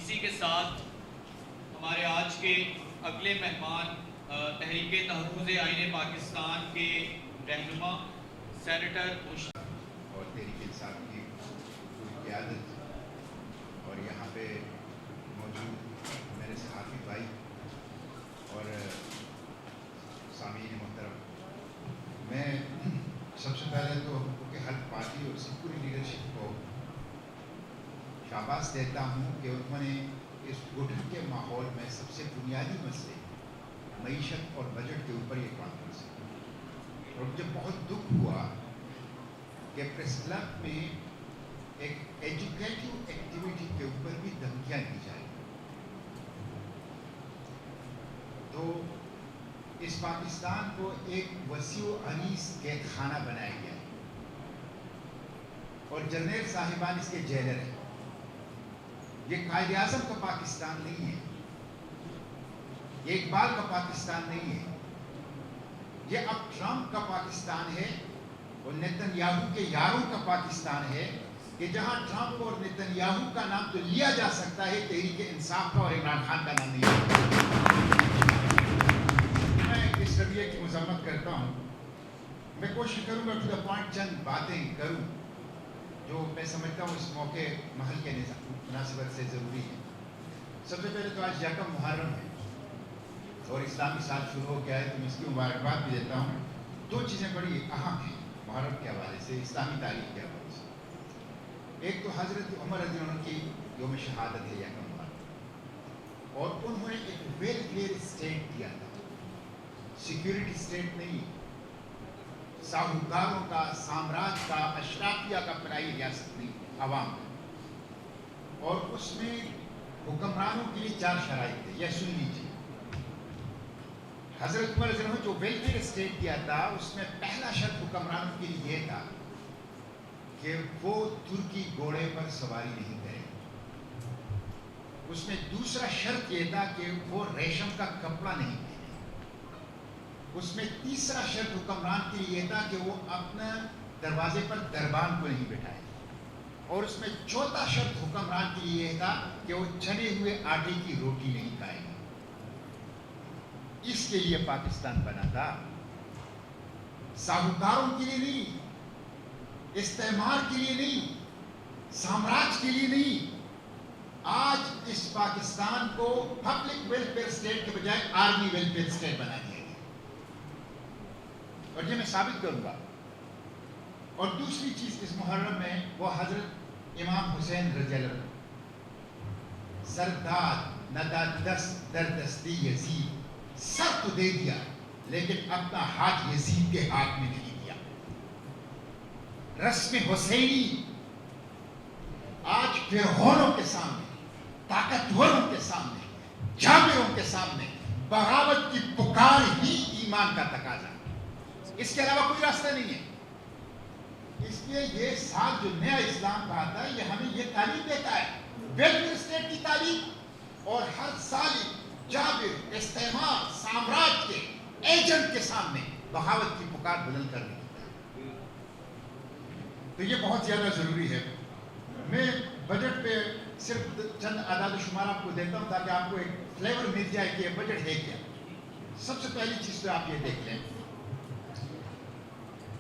اسی کے ساتھ ہمارے آج کے اگلے مہمان تحریک تحفظ آئین پاکستان کے رہنما سینیٹر اور تحریک انصاف کی پوری قیادت اور یہاں پہ موجود میرے صحافی بھائی اور سامعین محترم، میں سب سے پہلے تو حقوق حق پارٹی اور اس کی پوری لیڈرشپ کو شاباش دیتا ہوں کہ انہوں نے اس گٹھن کے ماحول میں سب سے بنیادی مسئلے معیشت اور بجٹ کے اوپر یہ کانفرنس ہے۔ اور مجھے بہت دکھ ہوا کہ پریس کلب میں ایک ایجوکیٹو ایکٹیویٹی کے اوپر بھی دھمکیاں دی جائیں۔ تو اس پاکستان کو ایک وسیع و انیس قید خانہ بنایا گیا ہے اور جرنیل صاحبان اس کے جیلر ہیں۔ یہ قائد اعظم کا پاکستان نہیں ہے، یہ اقبال کا پاکستان نہیں ہے، یہ اب ٹرمپ کا پاکستان ہے اور نیتن یاہو کے یاروں کا پاکستان ہے، کہ جہاں ٹرمپ اور نیتن یاہو کا نام تو لیا جا سکتا ہے، تحریک انصاف کا اور عمران خان کا نام نہیں۔ میں اس رویے کی مذمت کرتا ہوں۔ میں کوشش کروں گا ٹو دا پوائنٹ چند باتیں کروں جو میں سمجھتا ہوں اس موقع محل کے مناسبت سے ضروری ہے۔ سب سے پہلے تو آج یکم محرم ہے اور اسلامی سال شروع ہو گیا ہے، تو میں اس کی مبارکباد بھی دیتا ہوں۔ دو چیزیں بڑی اہم ہیں محرم کے حوالے سے، اسلامی تاریخ کے حوالے سے۔ ایک تو حضرت عمر رضی اللہ عنہ کی یوم شہادت ہے یکم محرم، اور انہوں نے ایک ویلفیئر اسٹیٹ دیا تھا، سیکیورٹی اسٹیٹ نہیں، ساہوکاروں کا، سامراج کا، اشرافیہ کا پرائی ریاست نہیں، عوام کا۔ اور اس میں حکمرانوں کے لیے 4 شرائط تھے، یہ سن لیجیے۔ حضرت عمر رضی اللہ عنہ جو ویلفیئر اسٹیٹ کیا تھا، اس میں پہلا شرط حکمرانوں کے لیے یہ تھا کہ وہ ترکی گھوڑے پر سواری نہیں کرے۔ اس میں دوسرا شرط یہ تھا کہ وہ ریشم کا کپڑا نہیں پہنے۔ اس میں تیسرا شرط حکمران کے لیے یہ تھا کہ وہ اپنا دروازے پر دربان کو نہیں بٹھائے۔ اور اس میں چوتھا شرط حکمران کے لیے یہ تھا کہ وہ چھنے ہوئے آٹے کی روٹی نہیں کھائے گا۔ اس کے لیے پاکستان بنا تھا، ساہوکاروں کے لیے نہیں، استعمار کے لیے نہیں، سامراج کے لیے نہیں۔ آج اس پاکستان کو پبلک ویلفیئر اسٹیٹ کے بجائے آرمی ویلفیئر اسٹیٹ بنا دیا گیا، اور یہ میں ثابت کروں گا۔ اور دوسری چیز اس محرم میں وہ حضرت امام حسین رضی اللہ عنہ، سرداد نداد دست در دستی یزید، سر تو دے دیا لیکن اپنا ہاتھ یزید کے ہاتھ میں نہیں دیا۔ رسم حسینی آج فرعونوں کے سامنے، طاقتوروں کے سامنے، جابروں کے سامنے بغاوت کی پکار ہی ایمان کا تقاضا، اس کے علاوہ کوئی راستہ نہیں ہے۔ اس لیے یہ سال جو نیا اسلام کا آتا ہے، یہ ہمیں یہ تعلیم دیتا ہے، ویلفیئر اسٹیٹ کی تعلیم، اور ہر سال جابر، استعمار، سامراج کے ایجنٹ کے سامنے بغاوت کی پکار بلند کرنے کی۔ تو یہ بہت زیادہ ضروری ہے۔ میں بجٹ پہ صرف چند اعداد و شمار آپ کو دیتا ہوں تاکہ آپ کو ایک فلیور مل جائے کہ یہ بجٹ ہے کیا۔ سب سے پہلی چیز تو آپ یہ دیکھ لیں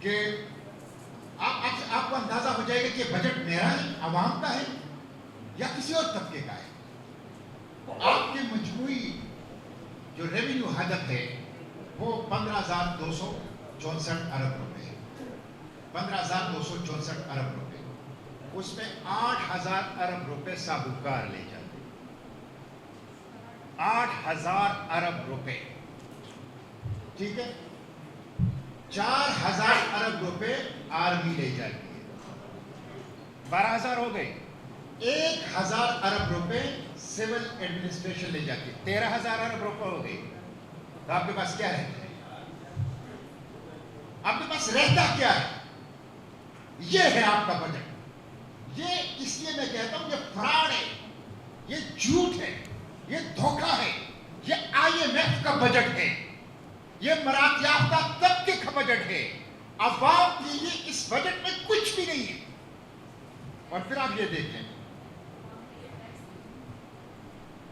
کہ آپ کو اندازہ ہو جائے گا کہ بجٹ میرا ہے، عوام کا ہے یا کسی اور طبقے کا ہے۔ آپ کے مجموعی جو ریونیو ہدف ہے وہ 15,264 ارب روپے ہے، 15,264 ارب روپے۔ اس میں 8,000 ارب روپے ساہوکار لے جاتے، 8,000 ارب روپے، ٹھیک ہے۔ 4,000 ارب روپے آرمی لے جاتی ہے، 12,000 ہو گئے۔ 1,000 ارب روپے سول ایڈمنسٹریشن لے جاتی ہے، 13,000 ارب روپے ہو گئے۔ تو آپ کے پاس کیا رہتا ہے؟ آپ کے پاس رہتا کیا ہے؟ یہ ہے آپ کا بجٹ۔ یہ اس لیے میں کہتا ہوں یہ فراڈ ہے، یہ جھوٹ ہے، یہ دھوکہ ہے، یہ IMF کا بجٹ ہے، یہ مراد یافتہ طبقے کا بجٹ ہے۔ عوام کے لیے اس بجٹ میں کچھ بھی نہیں ہے۔ اور پھر آپ یہ دیکھیں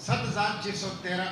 7,613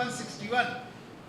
161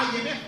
IMF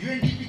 UNDP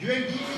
UNDP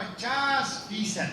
50%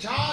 4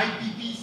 IPPs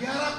11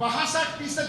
62%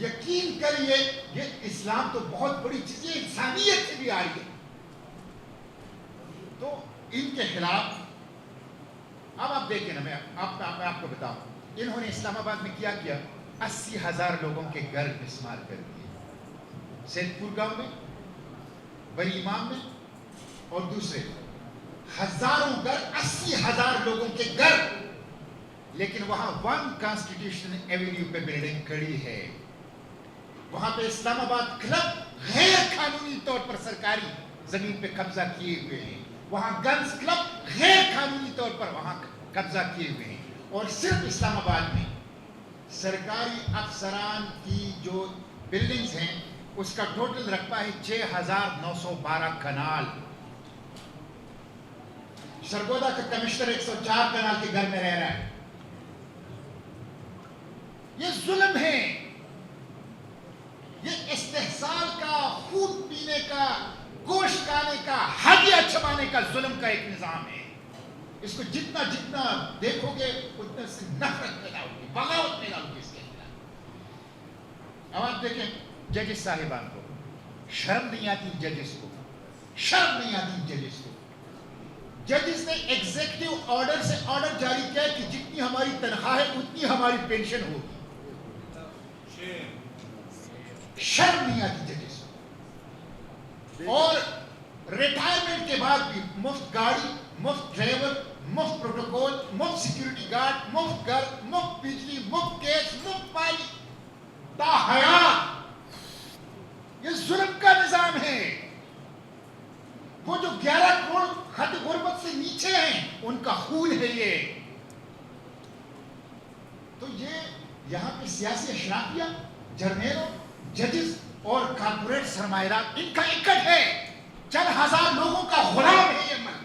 یقین کریے یہ اسلام تو بہت بڑی چیز ہے, انسانیت سے بھی آ رہی ہے. تو ان کے خلاف اب آپ دیکھیں نا, میں آپ کو بتاؤں, انہوں نے اسلام آباد میں کیا 80,000 لوگوں کے گھر مسمار کر دیے. سید پور گاؤں میں, بڑی امام میں اور دوسرے ہزاروں گھر, 80,000 لوگوں کے گھر. لیکن وہاں 1 کانسٹیٹیوشن ایوینیو پہ بلڈنگ کھڑی ہے. وہاں پہ اسلام آباد کلب غیر قانونی طور پر سرکاری زمین پہ قبضہ کیے ہوئے ہیں. وہاں گنز کلب غیر قانونی طور پر وہاں قبضہ کیے ہوئے ہیں. اور صرف اسلام آباد میں سرکاری افسران کی جو بلڈنگز ہیں اس کا ٹوٹل رقبہ ہے 6,912 کنال. سرگودا کا کمشنر 104 کنال کے گھر میں رہ رہا ہے. یہ ظلم ہے, یہ استحصال کا, خون پینے کا, گوشت کھانے کا, ہدیہ چھپانے کا ظلم کا ایک نظام ہے. اس کو جتنا جتنا دیکھو گے اتنا سے نفرت پیدا ہوگی, بغاوت پیدا ہوگی اس کے خلاف. اب آپ دیکھیں ججز صاحبان کو شرم نہیں آتی, ججز کو شرم نہیں آتی. ججز نے ایگزیکٹو آرڈر سے آرڈر جاری کیا کہ جتنی ہماری تنخواہ ہے اتنی ہماری پینشن ہوگی. شرم نہیں آتی ججز کو. اور ریٹائرمنٹ کے بعد بھی مفت گاڑی, مفت ڈرائیور, مفت پروٹوکول, مفت سیکیورٹی گارڈ, مفت گھر, مفت بجلی, مفت گیس, مفت پانی, تا حیات. یہ ظلم کا نظام ہے. وہ جو 11 کروڑ خط غربت سے نیچے ہیں ان کا خون ہے یہ. تو یہ یہاں پہ سیاسی اشرافیہ, جرنیلوں, ججز اور کارپوریٹ سرمایدار ان کا اکٹھ ہے. چند ہزار لوگوں کا غلام ہے یہ ملک.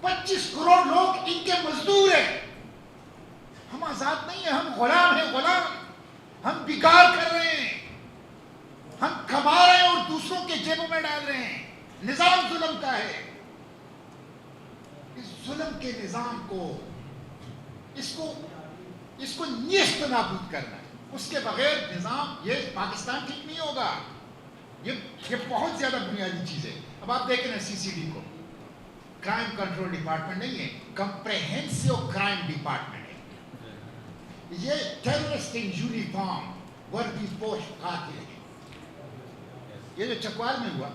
25 کروڑ لوگ ان کے مزدور ہیں. ہم آزاد نہیں ہیں, ہم غلام ہیں, غلام. ہم بگاڑ کر رہے ہیں, ہم کما رہے ہیں اور دوسروں کے جیبوں میں ڈال رہے ہیں. نظام ظلم کا ہے. اس ظلم کے نظام کو اس کو نیست نابود کرنا ہے. اس کے بغیر نظام, یہ پاکستان ٹھیک نہیں ہوگا. یہ بہت زیادہ بنیادی چیز ہے. اب آپ دیکھیں نا CCD کو, کرائم کنٹرول ڈپارٹمنٹ نہیں ہے, کمپریہنسو کرائم ڈپارٹمنٹ ہے. یہ ٹیررسٹ ان یونیفارم وردی پوش قاتل ہے. یہ جو چکوال میں ہوا,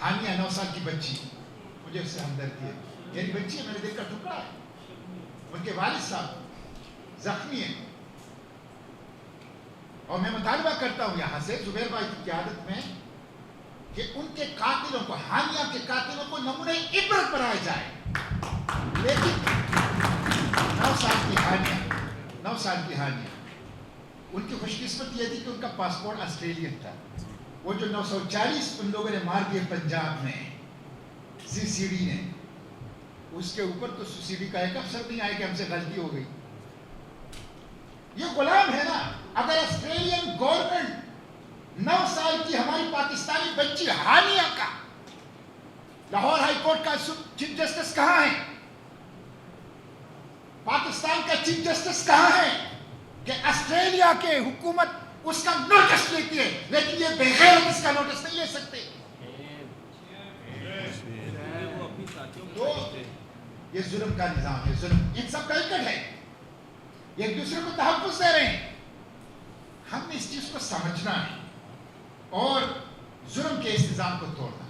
ہانیہ 9 سال کی بچی, مجھے اس سے ہمدردی ہے. میری بچی ہے, میرے دل کا ٹکڑا ہے. ان کے والد صاحب زخمی ہیں اور میں مطالبہ کرتا ہوں یہاں سے زبیر بھائی کی قیادت میں کہ ان کے قاتلوں کو, ہانیہ کے قاتلوں کو نمونہ عبرت بنایا جائے. لیکن 9 سال کی ہانیہ, ان کی خوش قسمت یہ تھی کہ ان کا پاسپورٹ آسٹریلین تھا. وہ جو 940 ان لوگوں نے مار دیے پنجاب میں CCD نے, اس کے اوپر تو CCD کا ایک افسر نہیں آئے کہ ہم سے غلطی ہو گئی. یہ غلام ہے نا. اگر آسٹریلین گورنمنٹ 9 سال کی ہماری پاکستانی بچی ہانیہ کا, لاہور ہائی کورٹ کا چیف جسٹس کہاں ہے, پاکستان کا چیف جسٹس کہاں ہے, کہ آسٹریلیا کے حکومت اس کا نوٹس لیتی ہے, لیکن یہ بغیر اس کا نوٹس نہیں لے سکتے. تو یہ ظلم کا نظام ہے. ظلم ان سب کا اکٹ ہے, ایک دوسرے کو تحفظ دے رہے ہیں. ہم نے اس چیز کو سمجھنا ہے اور ظلم کے اس نظام کو توڑنا.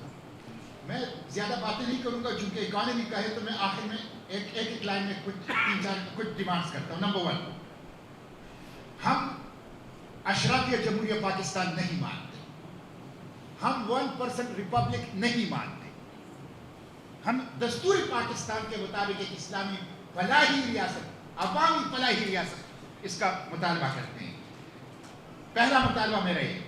میں زیادہ باتیں نہیں کروں گا چونکہ اکانومی کا ہے, تو میں آخر میں ایک لائن میں کچھ ڈیمانڈز کرتا ہوں. نمبر 1, ہم اشرافیہ جمہوریہ پاکستان نہیں مانتے. ہم 1% ریپبلک نہیں مانتے. ہم دستور پاکستان کے مطابق ایک اسلامی فلاحی ریاست, عوامی فلاحی ریاست, اس کا مطالبہ کرتے ہیں. پہلا مطالبہ میرا یہ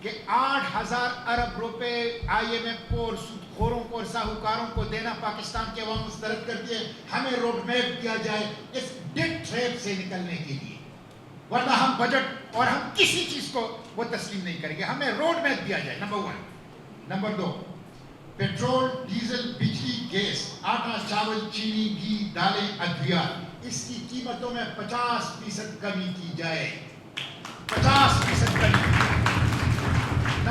کہ 8,000 ارب روپے IMF کو اور سود خوروں کو اور ساہوکاروں کو دینا پاکستان کے عوام مسترد کر دیے. ہمیں روڈ میپ دیا جائے اس ڈیٹ ٹریپ سے نکلنے کے لیے, ورنہ ہم بجٹ اور ہم کسی چیز کو وہ تسلیم نہیں کریں گے. ہمیں روڈ میپ دیا جائے, نمبر 1. نمبر 2, پیٹرول, ڈیزل, بجلی, گیس, آٹا, چاول, چینی, گھی, دالیں, ادویات, اس کی قیمتوں میں 50% کمی کی جائے. 50%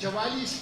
44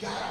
11